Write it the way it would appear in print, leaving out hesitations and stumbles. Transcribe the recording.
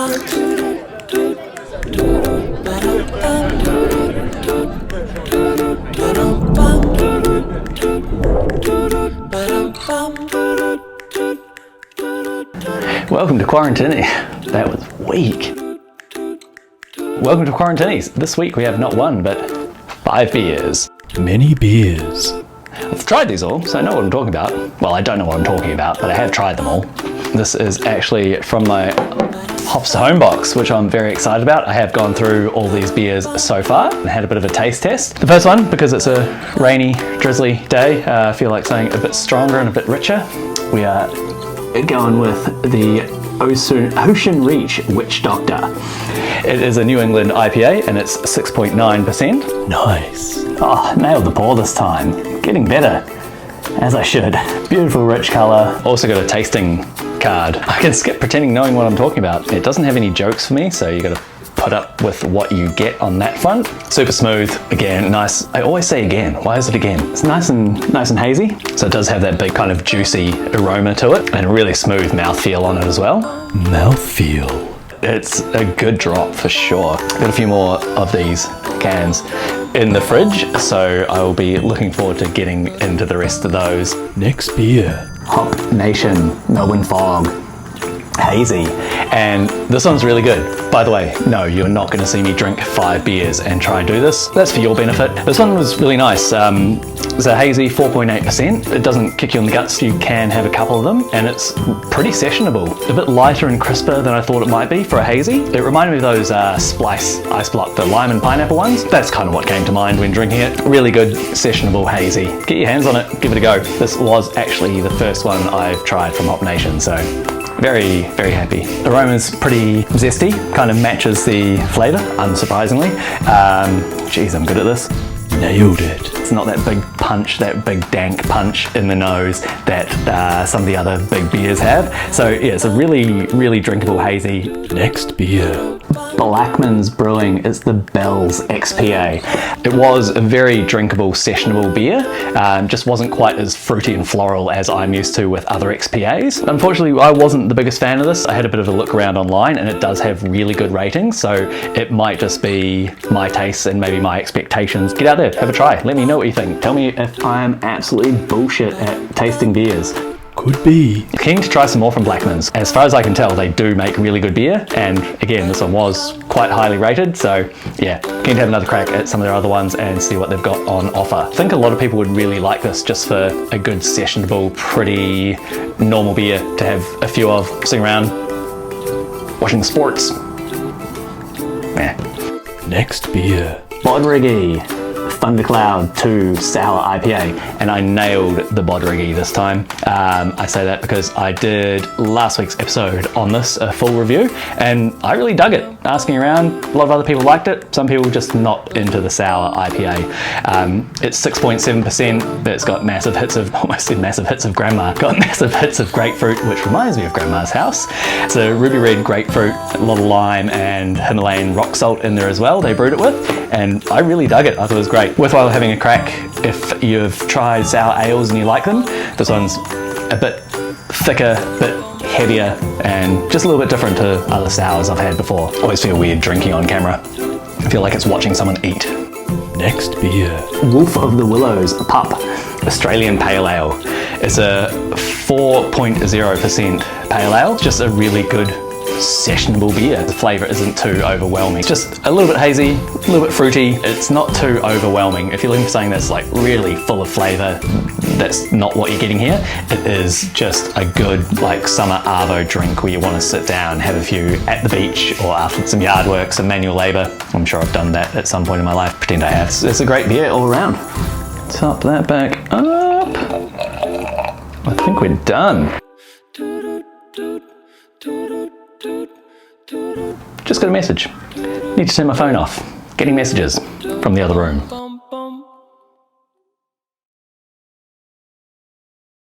Welcome to Quarantinnies. That was weak. Welcome to Quarantinnies. This week we have not one, but 5 beers. Many beers. I've tried these all, so I know what I'm talking about. Well, I don't know what I'm talking about, but I have tried them all. This is actually from my Hops to Home box, which I'm very excited about. I have gone through all these beers so far and had a bit of a taste test. The first one, because it's a rainy, drizzly day, I feel like something a bit stronger and a bit richer. We are going with the Ocean Reach Witch Doctor. It is a New England IPA and it's 6.9%. Nice. Oh, nailed the pour this time. Getting better, as I should. Beautiful rich colour. Also got a tasting card. I can skip pretending knowing what I'm talking about. It doesn't have any jokes for me, so you gotta put up with what you get on that front. Super smooth, again, nice. I always say again, why is it again? It's nice and hazy. So it does have that big kind of juicy aroma to it and a really smooth mouthfeel on it as well. Mouthfeel. It's a good drop for sure. Got a few more of these cans in the fridge, so I will be looking forward to getting into the rest of those. Next beer. Hop Nation, Melbourne Fog, hazy. And this one's really good. By the way, no, you're not going to see me drink 5 beers and try and do this. That's for your benefit. This one was really nice. It's a hazy 4.8%. It doesn't kick you in the guts. You can have a couple of them, and it's pretty sessionable. A bit lighter and crisper than I thought it might be for a hazy. It reminded me of those Splice Ice Block, the lime and pineapple ones. That's kind of what came to mind when drinking it. Really good, sessionable hazy. Get your hands on it, give it a go. This was actually the first one I've tried from Hop Nation, so very, very happy. The aroma's pretty zesty, kind of matches the flavour, unsurprisingly. Geez, I'm good at this. Nailed it. It's not that big punch, that big dank punch in the nose that some of the other big beers have. So yeah, it's a really, really drinkable hazy. Next beer. Blackman's Brewing is the Bell's XPA. It was a very drinkable, sessionable beer, just wasn't quite as fruity and floral as I'm used to with other XPAs. Unfortunately, I wasn't the biggest fan of this. I had a bit of a look around online and it does have really good ratings, so it might just be my tastes and maybe my expectations. Get out there, have a try, let me know what you think. Tell me if I'm absolutely bullshit at tasting beers. Could be. Keen to try some more from Blackman's. As far as I can tell, they do make really good beer, and again, this one was quite highly rated, so yeah, keen to have another crack at some of their other ones and see what they've got on offer. I think a lot of people would really like this just for a good sessionable, pretty normal beer to have a few of sitting around watching the sports. Yeah. Next beer. Bodrigi Thundercloud 2 Sour IPA, and I nailed the Bodrigi this time. I say that because I did last week's episode on this, a full review, and I really dug it. Asking around, a lot of other people liked it, some people just not into the sour IPA. It's 6.7%, it's got massive hits of, almost said massive hits of grandma, got massive hits of grapefruit, which reminds me of grandma's house. It's a ruby red grapefruit, a lot of lime and Himalayan rock salt in there as well, they brewed it with, and I really dug it. I thought it was great. Worthwhile having a crack if you've tried sour ales and you like them. This one's a bit thicker, a bit heavier, and just a little bit different to other sours I've had before. Always feel weird drinking on camera. I feel like it's watching someone eat. Next beer. Wolf of the Willows Pup Australian Pale Ale. It's a 4.0% pale ale. Just a really good sessionable beer. The flavour isn't too overwhelming. Just a little bit hazy, a little bit fruity. It's not too overwhelming. If you're looking for something that's like really full of flavour, that's not what you're getting here. It is just a good like summer arvo drink where you want to sit down, have a few at the beach or after some yard work, some manual labour. I'm sure I've done that at some point in my life. Pretend I have. It's a great beer all around. Top that back up. I think we're done. Just got a message. Need to turn my phone off. Getting messages from the other room.